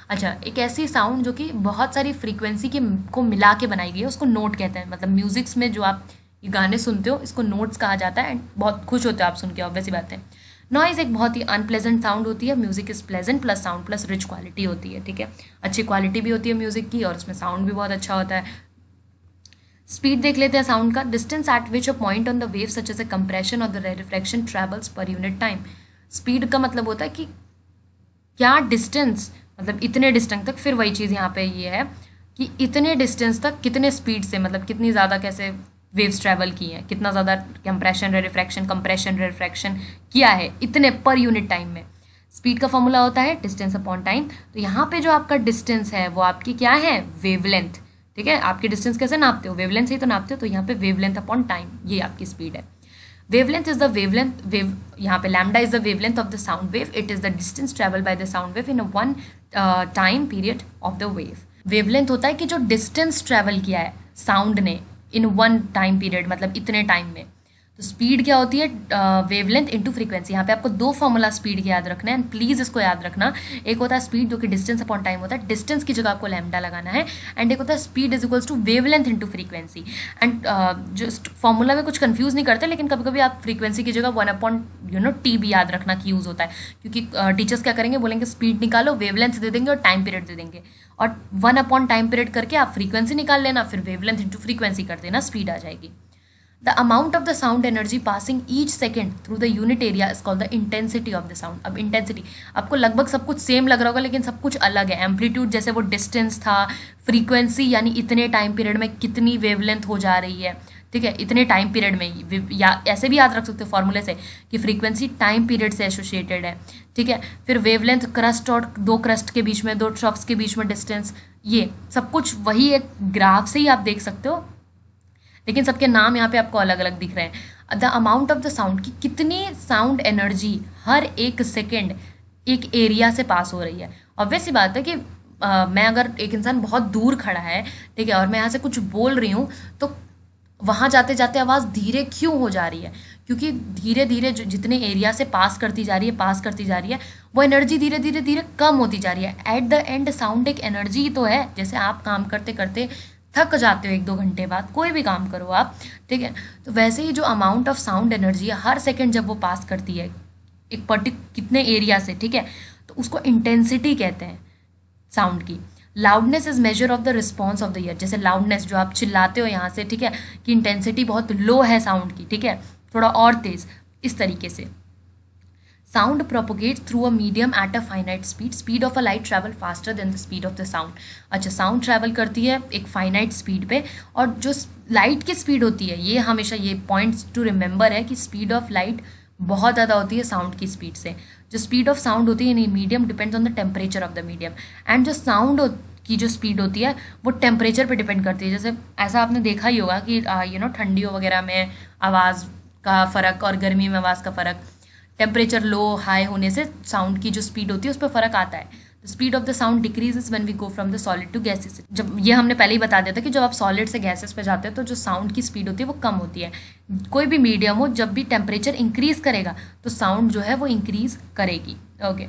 अच्छा, एक ऐसी साउंड जो कि बहुत सारी फ्रीक्वेंसी के को मिला के बनाई गई है उसको नोट कहते हैं। मतलब म्यूजिक्स में जो आप ये गाने सुनते हो इसको नोट्स कहा जाता है, एंड बहुत खुश होते हो आप सुन के, ऑब्वियस बात है। नॉइज एक बहुत ही अनप्लेजेंट साउंड होती है। Music is pleasant plus sound plus rich quality होती है, ठीक है, अच्छी क्वालिटी भी होती है म्यूजिक की और उसमें साउंड भी बहुत अच्छा होता है। स्पीड देख लेते हैं साउंड का। Distance at which a point on the wave such as a compression और the reflection travels per unit time. Speed का मतलब होता है कि क्या डिस्टेंस, मतलब इतने डिस्टेंस तक, फिर वही चीज़ यहाँ पे ये है कि इतने डिस्टेंस तक कितने स्पीड से, मतलब कितनी ज़्यादा कैसे वेव्स ट्रैवल की हैं, कितना ज़्यादा कंप्रेशन रिफ्रैक्शन किया है इतने पर यूनिट टाइम में। स्पीड का फॉर्मूला होता है डिस्टेंस अपॉन टाइम। तो यहाँ पे जो आपका डिस्टेंस है वो आपकी क्या है, वेवलेंथ, ठीक है। आपकी डिस्टेंस कैसे नापते हो, वेवलेंथ से ही तो नापते हो, तो यहाँ पे वेवलेंथ अपॉन टाइम ये आपकी स्पीड है। वेवलेंथ इज द वेव, यहाँ पे lambda is the wavelength of the sound wave. It is the distance travel by the sound wave in one time period of the wave. Wavelength होता है कि जो distance travel किया है sound ने in one time period, मतलब इतने time में। तो स्पीड क्या होती है, वेवलेंथ इनटू फ्रीक्वेंसी। यहाँ पे आपको दो फॉर्मूला स्पीड के याद रखना है, एंड प्लीज इसको याद रखना। एक होता है स्पीड जो कि डिस्टेंस अपॉन टाइम होता है, डिस्टेंस की जगह आपको लैम्डा लगाना है, एंड एक होता है speed is equals to wavelength into frequency. And just formula में कुछ कंफ्यूज नहीं करते, लेकिन कभी कभी आप फ्रीक्वेंसी की जगह 1/टी भी याद रखना कि यूज होता है, क्योंकि टीचर्स क्या करेंगे, बोलेंगे स्पीड निकालो, वेवलेंथ दे देंगे और टाइम पीरियड दे देंगे, और 1/टाइम पीरियड करके आप फ्रीक्वेंसी निकाल लेना, फिर वेवलेंथ इंटू फ्रीक्वेंसी कर देना, स्पीड आ जाएगी। The amount of the sound energy passing each second through the unit area is called the intensity of the sound. अब intensity आपको लगभग सब कुछ सेम लग रहा होगा, लेकिन सब कुछ अलग है। एम्पलीट्यूड जैसे वो डिस्टेंस था, फ्रीक्वेंसी यानी इतने टाइम पीरियड में कितनी वेवलेंथ हो जा रही है, ठीक है, इतने टाइम पीरियड में, या ऐसे भी याद रख सकते हो फॉर्मूले से कि फ्रीक्वेंसी टाइम पीरियड से एसोसिएटेड है, ठीक है। फिर वेवलेंथ क्रस्ट और दो क्रस्ट के बीच में, दो ट्रफ्स के बीच में डिस्टेंस, ये सब कुछ वही एक ग्राफ से ही आप देख सकते हो, लेकिन सबके नाम यहाँ पे आपको अलग अलग दिख रहे हैं। The amount of the sound, की कितनी साउंड एनर्जी हर एक सेकेंड एक एरिया से पास हो रही है। ऑब्वियस सी बात है कि मैं अगर एक इंसान बहुत दूर खड़ा है, ठीक है, और मैं यहाँ से कुछ बोल रही हूँ, तो वहाँ जाते जाते आवाज़ धीरे क्यों हो जा रही है, क्योंकि धीरे धीरे जितने एरिया से पास करती जा रही है वो एनर्जी धीरे धीरे धीरे कम होती जा रही है। एट द एंड साउंड एक एनर्जी तो है। जैसे आप काम करते करते थक जाते हो 1-2 घंटे बाद, कोई भी काम करो आप, ठीक है, तो वैसे ही जो अमाउंट ऑफ साउंड एनर्जी है हर सेकंड जब वो पास करती है एक कितने एरिया से, ठीक है, तो उसको इंटेंसिटी कहते हैं साउंड की। Loudness is measure of the response of the year. जैसे लाउडनेस जो आप चिल्लाते हो यहाँ से, ठीक है, कि इंटेंसिटी बहुत लो है साउंड की, ठीक है, थोड़ा और तेज, इस तरीके से। Sound propagates through a medium at a finite speed. Speed of a light travel faster than the speed of the sound. अच्छा, साउंड ट्रैवल करती है एक फाइनाइट स्पीड पे, और जो लाइट की स्पीड होती है, ये हमेशा ये पॉइंट्स टू रिमेंबर है कि स्पीड ऑफ लाइट बहुत ज़्यादा होती है साउंड की स्पीड से। जो स्पीड ऑफ साउंड होती है medium depends on the temperature of the medium, and जो साउंड की जो स्पीड होती है वो टेम्परेचर पे डिपेंड करती है। जैसे ऐसा आपने देखा ही होगा कि ठंडियों वगैरह में आवाज़ का फ़र्क और गर्मी में आवाज़ का फ़र्क, टेम्परेचर लो हाई होने से साउंड की जो स्पीड होती है उस पर फ़र्क आता है। The speed of the sound decreases when we go from the solid to gases. जब ये हमने पहले ही बता दिया था कि जब आप सॉलिड से गैसेस पे जाते हो तो जो साउंड की स्पीड होती है वो कम होती है। कोई भी मीडियम हो, जब भी टेम्परेचर इंक्रीज करेगा तो साउंड जो है वो इंक्रीज करेगी। Okay,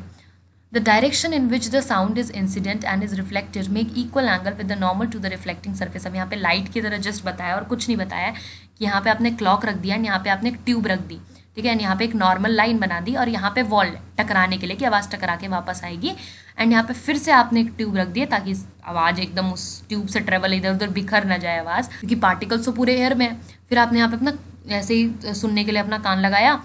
the direction in which the sound is incident and is reflected make equal angle with the normal to the reflecting surface. अब यहाँ पे लाइट की तरह जस्ट बताया और कुछ नहीं बताया कि यहाँ पे आपने क्लॉक रख दिया एंड यहाँ पे आपने एक ट्यूब रख दी, ठीक है, एंड यहाँ पे एक नॉर्मल लाइन बना दी और यहाँ पे वॉल टकराने के लिए कि आवाज़ टकरा के वापस आएगी, एंड यहाँ पे फिर से आपने एक ट्यूब रख दिया ताकि आवाज़ एकदम उस ट्यूब से ट्रेवल इधर उधर बिखर ना जाए आवाज़, क्योंकि पार्टिकल्स तो पूरे एयर में है। फिर आपने यहाँ पे अपना ऐसे ही सुनने के लिए अपना कान लगाया,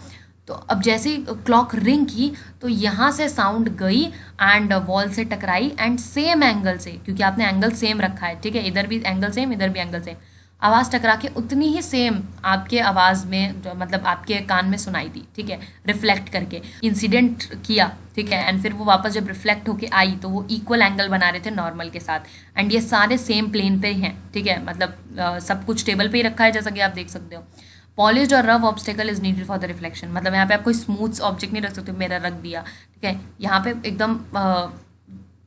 तो अब जैसे ही क्लॉक रिंग की तो यहाँ से साउंड गई एंड वॉल से टकराई एंड सेम एंगल से, क्योंकि आपने एंगल सेम रखा है, ठीक है, इधर भी एंगल सेम इधर भी एंगल सेम, आवाज़ टकरा के उतनी ही सेम आपके आवाज़ में मतलब आपके कान में सुनाई दी, ठीक है, रिफ्लेक्ट करके इंसिडेंट किया, ठीक है, एंड फिर वो वापस जब रिफ्लेक्ट होके आई तो वो इक्वल एंगल बना रहे थे नॉर्मल के साथ, एंड ये सारे सेम प्लेन पे ही हैं, ठीक है, मतलब सब कुछ टेबल पे ही रखा है जैसा कि आप देख सकते हो। पॉलिश्ड और rough obstacle is needed for the reflection, मतलब यहाँ पे आप कोई स्मूथ ऑब्जेक्ट नहीं रख सकते, मेरा रख दिया, ठीक है, यहाँ पे एकदम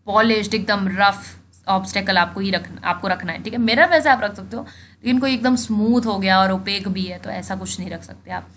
पॉलिश्ड एकदम रफ ऑब्स्टेकल आपको रखना है, ठीक है, मिरर वैसे आप रख सकते हो, लेकिन कोई एकदम स्मूथ हो गया और ओपेक भी है तो ऐसा कुछ नहीं रख सकते आप।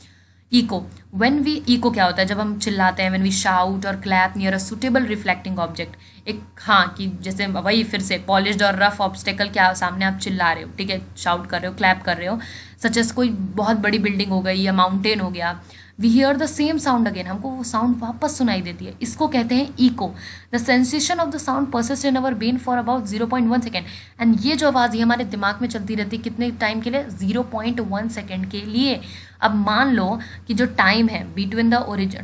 इको, व्हेन वी, इको क्या होता है, जब हम चिल्लाते हैं, व्हेन वी शाउट और clap near a suitable reflecting object, एक हाँ कि जैसे वही फिर से पॉलिश्ड और रफ ऑब्स्टेकल के सामने आप चिल्ला रहे हो, ठीक है, शाउट कर रहे हो, क्लैप कर रहे हो, सच एस कोई बहुत बड़ी बिल्डिंग हो गई या माउंटेन हो गया, we hear the same sound again, हमको वो साउंड वापस सुनाई देती है, इसको कहते हैं echo. The sensation of the sound persist in our brain for about 0.1 second, and ये जो आवाज़ ये हमारे दिमाग में चलती रहती है कितने टाइम के लिए, 0.1 सेकेंड के लिए। अब मान लो कि जो टाइम है between the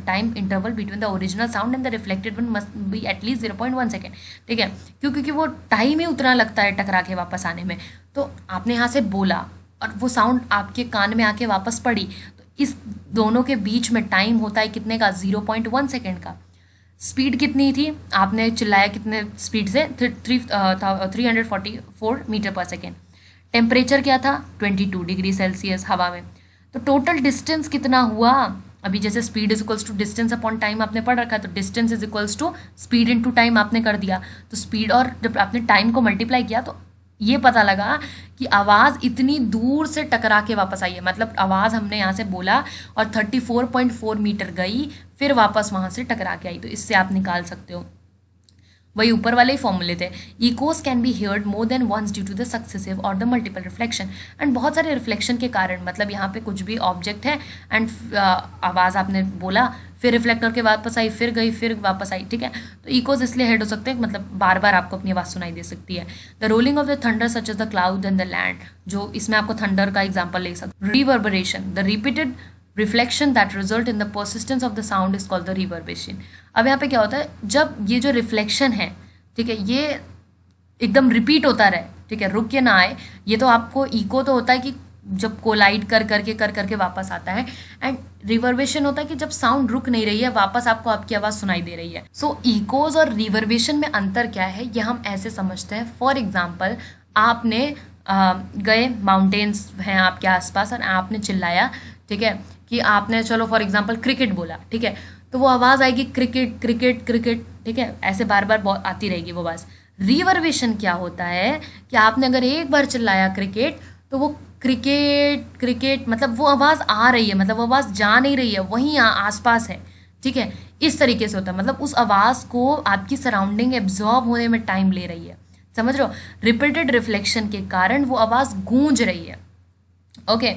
time interval between the original sound and the reflected one must be at least 0.1 second, ठीक है, क्योंकि वो टाइम ही उतना लगता है टकरा के वापस आने में। तो आपने यहाँ से बोला और वो साउंड आपके कान में आके वापस पड़ी, तो इस दोनों के बीच में टाइम होता है कितने का, 0.1 सेकेंड का। स्पीड कितनी थी, आपने चिल्लाया कितने स्पीड से, 344 मीटर पर सेकेंड। टेम्परेचर क्या था, 22 डिग्री सेल्सियस हवा में। तो टोटल डिस्टेंस कितना हुआ, अभी जैसे speed is equals to distance upon time आपने पढ़ रखा है, तो distance is equals to speed into time आपने कर दिया, तो स्पीड और जब आपने टाइम को मल्टीप्लाई किया तो ये पता लगा कि आवाज़ इतनी दूर से टकरा के वापस आई है, मतलब आवाज़ हमने यहाँ से बोला और 34.4 मीटर गई फिर वापस वहाँ से टकरा के आई, तो इससे आप निकाल सकते हो, वही ऊपर वाले ही फॉर्मूले थे। Echoes can be heard more than once due to the successive और द मल्टीपल रिफ्लेक्शन, एंड बहुत सारे रिफ्लेक्शन के कारण, मतलब यहाँ पे कुछ भी ऑब्जेक्ट है एंड आवाज़ आपने बोला फिर रिफ्लेक्ट करके वापस आई, फिर गई, फिर वापस आई, ठीक है, तो इकोज इसलिए हेड हो सकते हैं, मतलब बार बार आपको अपनी आवाज़ सुनाई दे सकती है। The rolling of the thunder such as the cloud and the land, जो इसमें आपको थंडर का एग्जाम्पल ले सकते। Reverberation, the repeated reflection that result in the persistence of the sound is called the reverberation. अब यहाँ पे क्या होता है, जब ये जो रिफ्लेक्शन है, ठीक है, ये एकदम रिपीट होता रहे, ठीक है, रुक के ना आए, ये तो आपको इको तो होता है कि जब कोलाइड कर करके वापस आता है, एंड रिवर्बरेशन होता है कि जब साउंड रुक नहीं रही है वापस आपको आपकी आवाज़ सुनाई दे रही है। सो इकोज और रिवर्बरेशन में अंतर क्या है, ये हम ऐसे समझते हैं। फॉर एग्जाम्पल, आपने गए, माउंटेन्स हैं आपके आसपास और आपने चिल्लाया, ठीक है, कि आपने चलो फॉर एग्जाम्पल क्रिकेट बोला, ठीक है, तो वो आवाज़ आएगी क्रिकेट क्रिकेट क्रिकेट, ठीक है, ऐसे बार बार आती रहेगी वो आवाज़। रिवर्बरेशन क्या होता है कि आपने अगर एक बार चिल्लाया क्रिकेट तो वो क्रिकेट क्रिकेट मतलब वो आवाज़ आ रही है, मतलब वो आवाज़ जा नहीं रही है, वहीं आसपास है, ठीक है, इस तरीके से होता है, मतलब उस आवाज़ को आपकी सराउंडिंग एब्जॉर्ब होने में टाइम ले रही है, समझ रहे हो। रिपीटेड रिफ्लेक्शन के कारण वो आवाज़ गूंज रही है, ओके।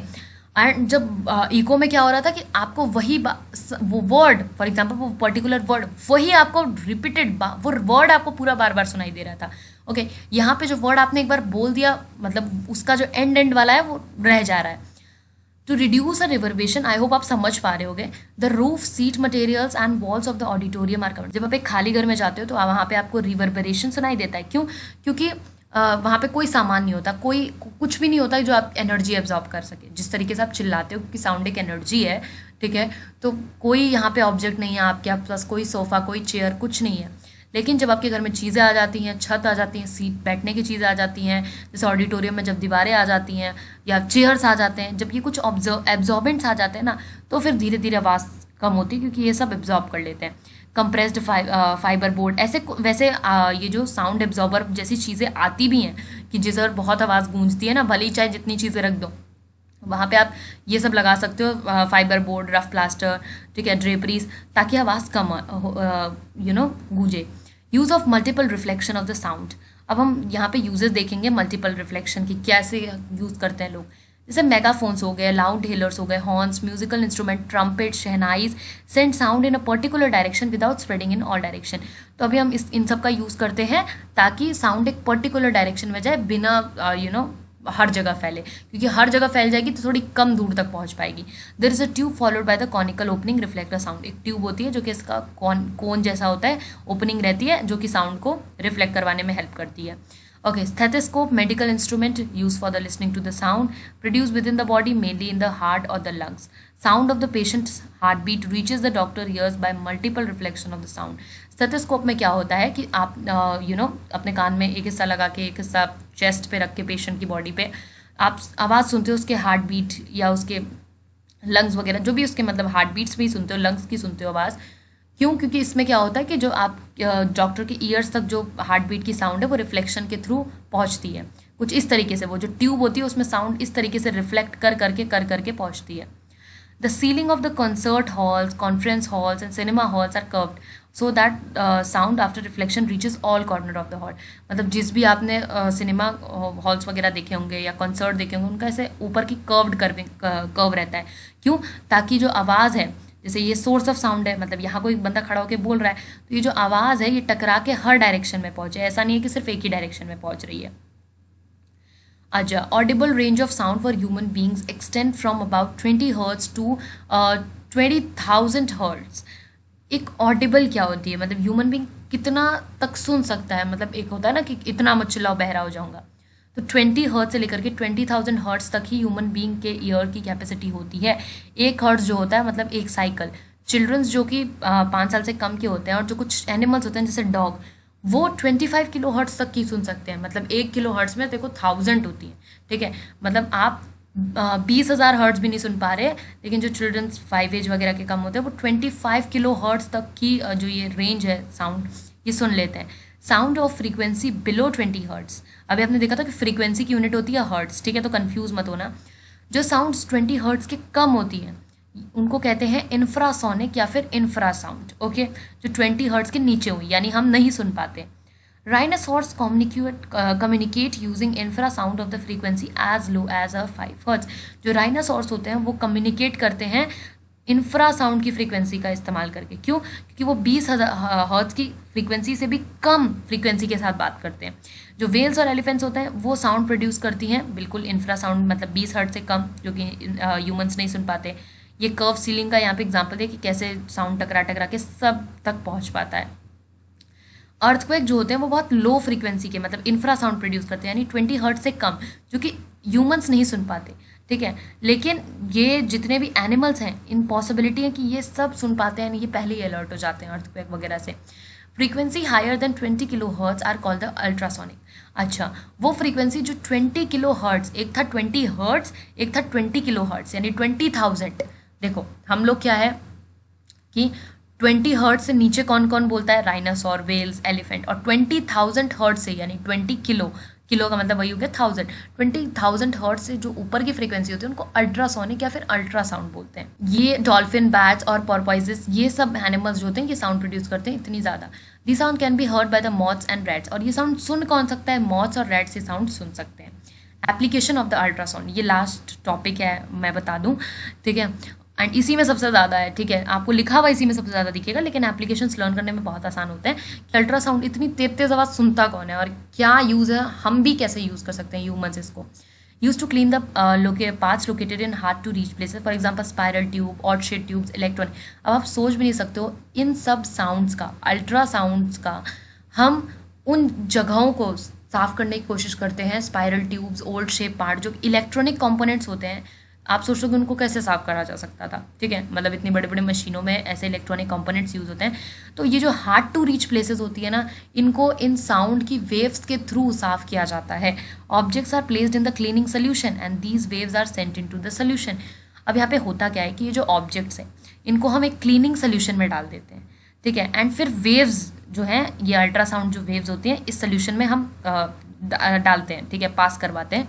एंड जब इको में क्या हो रहा था कि आपको वही वो वर्ड, फॉर एग्जांपल वो पर्टिकुलर वर्ड वही आपको रिपीटेड वो वर्ड आपको पूरा बार बार सुनाई दे रहा था, ओके। यहाँ पे जो वर्ड आपने एक बार बोल दिया, मतलब उसका जो एंड वाला है वो रह जा रहा है। To reduce a reverberation, I hope आप समझ पा रहे होगे, the roof, seat materials and walls of the auditorium are covered. जब आप एक खाली घर में जाते हो तो वहाँ पे आपको रिवर्बरेशन सुनाई देता है, क्यों, क्योंकि वहाँ पे कोई सामान नहीं होता, कुछ भी नहीं होता जो आप एनर्जी एब्जॉर्ब कर सके, जिस तरीके से आप चिल्लाते हो, क्योंकि साउंड एक एनर्जी है, ठीक है। तो कोई यहाँ पे ऑब्जेक्ट नहीं है आपके पास, कोई सोफ़ा, कोई चेयर, कुछ नहीं है। लेकिन जब आपके घर में चीज़ें आ जाती हैं, छत आ जाती हैं, सीट बैठने की चीज़ें आ जाती हैं, जैसे ऑडिटोरियम में जब दीवारें आ जाती हैं या चेयर्स आ जाते हैं, जब ये कुछ एब्जॉर्बेंट्स आ जाते हैं ना, तो फिर धीरे धीरे आवाज़ कम होती है, क्योंकि ये सब एब्जॉर्ब कर लेते हैं। कंप्रेस्ड फाइबर बोर्ड, ऐसे वैसे ये जो साउंड एब्जॉर्बर जैसी चीज़ें आती भी हैं कि जिस पर बहुत आवाज़ गूंजती है ना, भले ही चाहे जितनी चीज़ें रख दो, वहाँ पे आप ये सब लगा सकते हो, फाइबर बोर्ड, रफ प्लास्टर, ठीक है, ड्रेपरीज, ताकि आवाज़ कम गूंजे। Use of multiple reflection of the sound. अब हम यहाँ पे यूजेस देखेंगे मल्टीपल रिफ्लेक्शन की, कैसे यूज़ करते हैं लोग। जैसे मेगाफोन्स हो गए, लाउड हेलर्स हो गए, horns, musical instrument, trumpet, shehnais send sound in a particular direction without spreading in all direction. तो अभी हम इन सब का यूज़ करते हैं ताकि साउंड एक पर्टिकुलर डायरेक्शन में जाए, बिना हर जगह फैले, क्योंकि हर जगह फैल जाएगी तो थोड़ी कम दूर तक पहुंच पाएगी। There is a tube followed by the conical opening reflect the sound. एक ट्यूब होती है जो कि इसका कोन जैसा होता है, ओपनिंग रहती है, जो कि साउंड को रिफ्लेक्ट करवाने में हेल्प करती है। Okay, stethoscope, medical instrument used for the listening to the sound produced within the body, mainly in the heart or the lungs. Sound of the patient's heartbeat reaches the doctor ears by multiple reflection of the sound. Stethoscope में क्या होता है कि आप अपने कान में एक हिस्सा लगा के, एक हिस्सा चेस्ट पे रख के पेशेंट की बॉडी पे आप आवाज़ सुनते हो, उसके हार्ट बीट या उसके लंग्स वगैरह, जो भी उसके मतलब हार्ट बीट्स भी सुनते हो, लंग्स की सुनते हो आवाज़। क्यों? क्योंकि इसमें क्या होता है कि जो आप डॉक्टर के ईयर्स तक जो हार्ट बीट की साउंड है वो रिफ्लेक्शन के थ्रू पहुंचती है, कुछ इस तरीके से। वो जो ट्यूब होती है उसमें साउंड इस तरीके से रिफ्लेक्ट कर करके पहुंचती है। The ceiling of the concert halls, conference halls and cinema halls are curved so that sound after reflection reaches all corner of the hall. मतलब जिस भी आपने सिनेमा हॉल्स वगैरह देखे होंगे या कॉन्सर्ट देखे होंगे, उनका ऐसे ऊपर की कर्व रहता है। क्यों? ताकि जो आवाज़ है, जैसे ये सोर्स ऑफ साउंड है, मतलब यहाँ कोई बंदा खड़ा होकर बोल रहा है, तो ये जो आवाज़ है ये टकरा के हर डायरेक्शन में पहुँचे, ऐसा नहीं है कि सिर्फ एक ही डायरेक्शन में पहुँच रही है। अच्छा, audible range of sound for human beings extend from about 20 hertz to 20,000 hertz. एक ऑडिबल क्या होती है, मतलब ह्यूमन बींग कितना तक सुन सकता है, मतलब एक होता है ना कि इतना मत चिल्लाओ बहरा हो जाऊंगा, तो 20 हर्ट्ज से लेकर के 20,000 हर्ट्ज तक ही ह्यूमन बींग के ईयर की कैपेसिटी होती है। एक हर्ट्ज जो होता है मतलब एक साइकिल। चिल्ड्रंस जो कि 5 साल से कम के होते हैं, और जो कुछ एनिमल्स होते हैं जैसे डॉग, वो 25 किलो हर्ट्ज तक की सुन सकते हैं। मतलब 1 किलो हर्ट्ज में देखो 1000 होती है, ठीक है। मतलब आप 20,000 हर्ट्ज भी नहीं सुन पा रहे, लेकिन जो चिल्ड्रंस 5 एज वगैरह के कम होते हैं वो 25 किलो हर्ट्ज तक की जो ये रेंज है साउंड, ये सुन लेते हैं। Sound of frequency below 20 hertz. अभी आपने देखा था कि फ्रीक्वेंसी की यूनिट होती है हर्ट्ज, ठीक है, तो कंफ्यूज मत होना। जो साउंड्स 20 हर्ट्ज के कम होती हैं उनको कहते हैं इंफ्रासोनिक या फिर इंफ्रासाउंड। ओके, जो 20 हर्ट्ज के नीचे हुई, यानी हम नहीं सुन पाते। Rhinoceros communicate using infrasound of the frequency as low as 5 hertz. जो राइनासोर्स होते हैं वो कम्युनिकेट करते हैं इंफ्रासाउंड की फ्रीक्वेंसी का इस्तेमाल करके। क्यों? क्योंकि वो 20,000 हर्ट्ज की फ्रीक्वेंसी से भी कम फ्रीक्वेंसी के साथ बात करते हैं। जो वेल्स और एलिफेंट्स होते हैं वो साउंड प्रोड्यूस करती हैं बिल्कुल इंफ्रासाउंड, मतलब 20 हर्ट्ज से कम, जो कि ह्यूमंस नहीं सुन पाते। ये कर्व सीलिंग का यहाँ पे एग्जाम्पल है कि कैसे साउंड टकरा के सब तक पहुँच पाता है। अर्थक्वेक जो होते हैं वो बहुत लो फ्रीक्वेंसी के, मतलब इंफ्रासाउंड प्रोड्यूस करते हैं, यानी 20 हर्ट्ज से कम, जो कि ह्यूमंस नहीं सुन पाते, ठीक है। लेकिन ये जितने भी एनिमल्स हैं, इन पॉसिबिलिटी है कि ये सब सुन पाते हैं, ये पहले ही अलर्ट हो जाते हैं अर्थक्वेक वगैरह से। Frequency higher than 20 kilo hertz are called the ultrasonic. अच्छा, वो फ्रीक्वेंसी जो 20 किलो हर्ट्ज, एक था 20 हर्ट्ज, एक था 20 किलो हर्ट्ज, यानी 20,000। देखो हम लोग क्या है कि 20 हर्ट्ज से नीचे कौन कौन बोलता है, राइनासोर, वेल्स, एलिफेंट, और 20,000 हर्ट्ज से, यानी 20 किलो, किलो का मतलब वही हो गया 1000, 20,000 हर्ट्ज से जो ऊपर की फ्रीक्वेंसी होती है उनको अल्ट्रासोनिक या फिर अल्ट्रासाउंड बोलते हैं। ये डॉल्फिन, बैट्स और पोर्पोइजेस, ये सब एनिमल्स जो होते हैं ये साउंड प्रोड्यूस करते हैं इतनी ज़्यादा। The sound can be heard by the moths and rats. और ये साउंड सुन कौन सकता है? मॉथ्स और रैट्स ये साउंड सुन सकते हैं। एप्लीकेशन ऑफ द अल्ट्रासाउंड, ये लास्ट टॉपिक है, मैं बता दूं, ठीक है, एंड इसी में सबसे ज़्यादा है, ठीक है, आपको लिखा हुआ इसी में सबसे ज़्यादा दिखेगा, लेकिन एप्लीकेशंस लर्न करने में बहुत आसान होते हैं कि अल्ट्रासाउंड इतनी तेज आवाज़ सुनता कौन है और क्या यूज़ है, हम भी कैसे यूज़ कर सकते हैं ह्यूमंस इसको। Use to clean the parts located in hard to reach places, for example spiral tube, odd shape tubes, electronic. अब आप सोच भी नहीं सकते हो इन सब साउंड्स का, अल्ट्रासाउंड्स का, हम उन जगहों को साफ करने की कोशिश करते हैं, spiral tubes, old shape part, जो इलेक्ट्रॉनिक कंपोनेंट्स होते हैं। आप सोच रहे हो कि उनको कैसे साफ करा जा सकता था, ठीक है, मतलब इतनी बड़े बड़े मशीनों में ऐसे इलेक्ट्रॉनिक कंपोनेंट्स यूज होते हैं। तो ये जो हार्ड टू रीच प्लेसेस होती है ना, इनको इन साउंड की वेव्स के थ्रू साफ किया जाता है। Objects are placed in the cleaning solution and these waves are sent in to the solution. अब यहाँ पे होता क्या है कि ये जो ऑब्जेक्ट्स हैं इनको हम एक क्लीनिंग सोल्यूशन में डाल देते हैं, ठीक है, एंड फिर वेव्स जो हैं, ये अल्ट्रासाउंड जो वेव्स होती हैं इस सोल्यूशन में हम डालते हैं, ठीक है, पास करवाते हैं।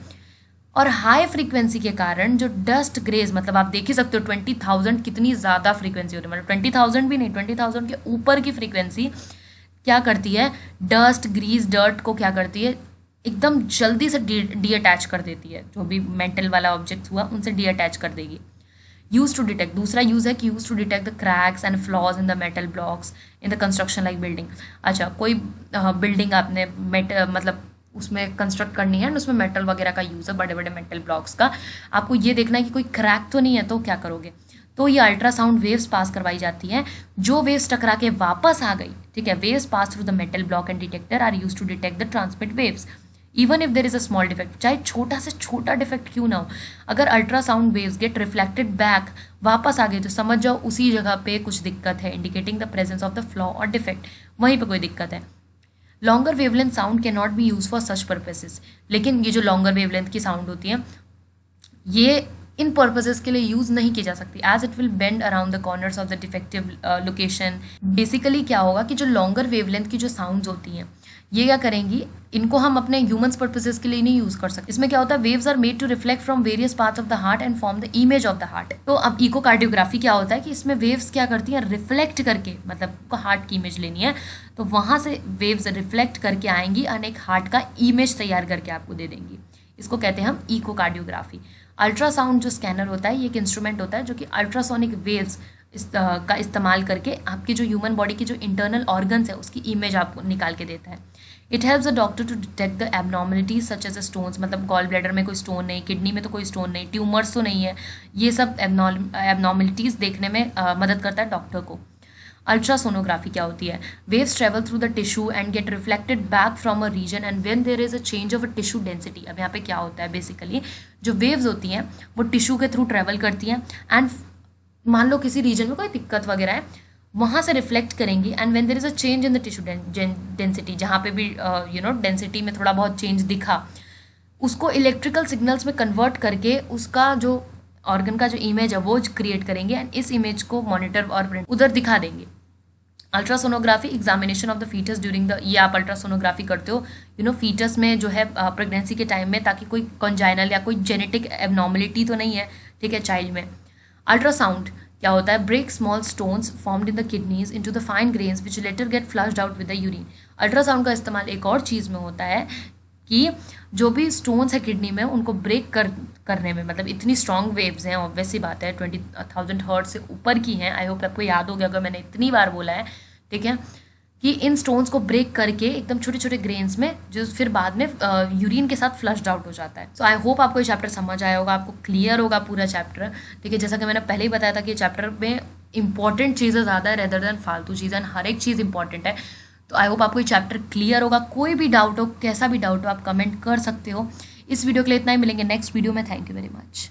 और हाई फ्रीक्वेंसी के कारण जो डस्ट ग्रेज, मतलब आप देख ही सकते हो 20,000 कितनी ज़्यादा फ्रीक्वेंसी होती है, मतलब 20,000 भी नहीं, 20,000 के ऊपर की फ्रीक्वेंसी क्या करती है, डस्ट ग्रीस डर्ट को क्या करती है, एकदम जल्दी से डी अटैच कर देती है। जो भी मेंटल वाला ऑब्जेक्ट हुआ उनसे डी अटैच कर देगी। यूज टू डिटेक्ट, दूसरा यूज है कि use to detect the cracks and flaws in the metal blocks in the construction like building. अच्छा, कोई बिल्डिंग आपने मतलब उसमें कंस्ट्रक्ट करनी है, उसमें मेटल वगैरह का यूज़ है, बड़े बड़े मेटल ब्लॉक्स का, आपको ये देखना है कि कोई क्रैक तो नहीं है, तो क्या करोगे, तो ये अल्ट्रासाउंड वेव्स पास करवाई जाती हैं। जो वेव्स टकरा के वापस आ गई, ठीक है, waves pass through the metal block and detector are use to detect the transmit waves even if there is a small defect, चाहे छोटा से छोटा डिफेक्ट क्यों ना हो, अगर ultrasound waves get reflected back, वापस आ गए, तो समझ जाओ उसी जगह पे कुछ दिक्कत है, indicating the presence of the flaw और डिफेक्ट, वहीं पे कोई दिक्कत है। Longer wavelength sound can not be use for such purposes, लेकिन ये जो लॉन्गर वेवलेंथ की साउंड होती है ये इन पर्पसेस के लिए यूज नहीं की जा सकती, as it will bend around the corners of the defective location. Basically क्या होगा कि जो लॉन्गर वेवलेंथ की जो साउंड्स होती हैं ये क्या करेंगी, इनको हम अपने ह्यूमंस पर्पसेस के लिए नहीं यूज कर सकते। इसमें क्या होता है, waves are made to reflect from various parts of the heart and form the image of the heart. तो अब इकोकार्डियोग्राफी क्या होता है कि इसमें वेव्स क्या करती हैं, रिफ्लेक्ट करके, मतलब हार्ट की इमेज लेनी है तो वहाँ से वेव्स रिफ्लेक्ट करके आएंगी और एक हार्ट का इमेज तैयार करके आपको दे देंगी। इसको कहते हैं हम इकोकार्डियोग्राफी। अल्ट्रासाउंड जो स्कैनर होता है ये एक इंस्ट्रूमेंट होता है जो कि अल्ट्रासोनिक वेव्स का इस्तेमाल करके आपकी जो ह्यूमन बॉडी की जो इंटरनल ऑर्गन्स है उसकी इमेज आपको निकाल के देता है। It helps the doctor to detect the abnormalities such as stones, मतलब गॉल ब्लैडर में कोई स्टोन नहीं, किडनी में तो कोई स्टोन नहीं, ट्यूमर्स तो नहीं है, ये सब एबनॉर्मलिटीज देखने में मदद करता है डॉक्टर को। अल्ट्रासोनोग्राफी क्या होती है, waves travel through the tissue and get reflected back from a region and when there is a change of a tissue density. अब यहाँ पे क्या होता है, बेसिकली जो वेव्स होती हैं वो टिश्यू के थ्रू ट्रेवल करती हैं एंड मान लो किसी रीजन में कोई दिक्कत वगैरह है वहाँ से रिफ्लेक्ट करेंगी and when there is a change in the tissue density, जहाँ पे भी डेंसिटी में थोड़ा बहुत चेंज दिखा, उसको इलेक्ट्रिकल सिग्नल्स में कन्वर्ट करके उसका जो ऑर्गन का जो इमेज है वो क्रिएट करेंगे एंड इस इमेज को मॉनिटर और प्रिंट उधर दिखा देंगे। Ultrasonography examination of the foetus during the, ये आप अल्ट्रासोनोग्राफी करते हो फीटस में जो है प्रेगनेंसी के टाइम में, ताकि कोई कॉन्जाइनल या कोई जेनेटिक एबनॉर्मलिटी तो नहीं है, ठीक है, चाइल्ड में। अल्ट्रासाउंड क्या होता है, break small stones formed in the kidneys into the fine grains which later get flushed out with the urine. Ultrasound का इस्तेमाल एक और चीज़ में होता है कि जो भी स्टोन्स है किडनी में उनको ब्रेक करने में, मतलब इतनी स्ट्रॉन्ग वेव्स हैं, ऑब्वियस सी बात है 20,000 हर्ट्ज से ऊपर की हैं, आई होप आपको याद हो गया अगर मैंने इतनी बार बोला है, ठीक है, कि इन स्टोन्स को ब्रेक करके एकदम छोटे छोटे ग्रेन्स में जो फिर बाद में यूरिन के साथ फ्लश्ड आउट हो जाता है। सो आई होप आपको ये चैप्टर समझ आया होगा, आपको क्लियर होगा पूरा चैप्टर, ठीक है। जैसा कि मैंने पहले ही बताया था कि चैप्टर में इंपॉर्टेंट चीज़ें ज़्यादा है रेदर देन फालतू चीज़ें, हर एक चीज़ इंपॉर्टेंट है। तो आई होप आपको ये चैप्टर क्लियर होगा। कोई भी डाउट हो, कैसा भी डाउट हो, आप कमेंट कर सकते हो। इस वीडियो के लिए इतना ही, मिलेंगे नेक्स्ट वीडियो में। Thank you very much.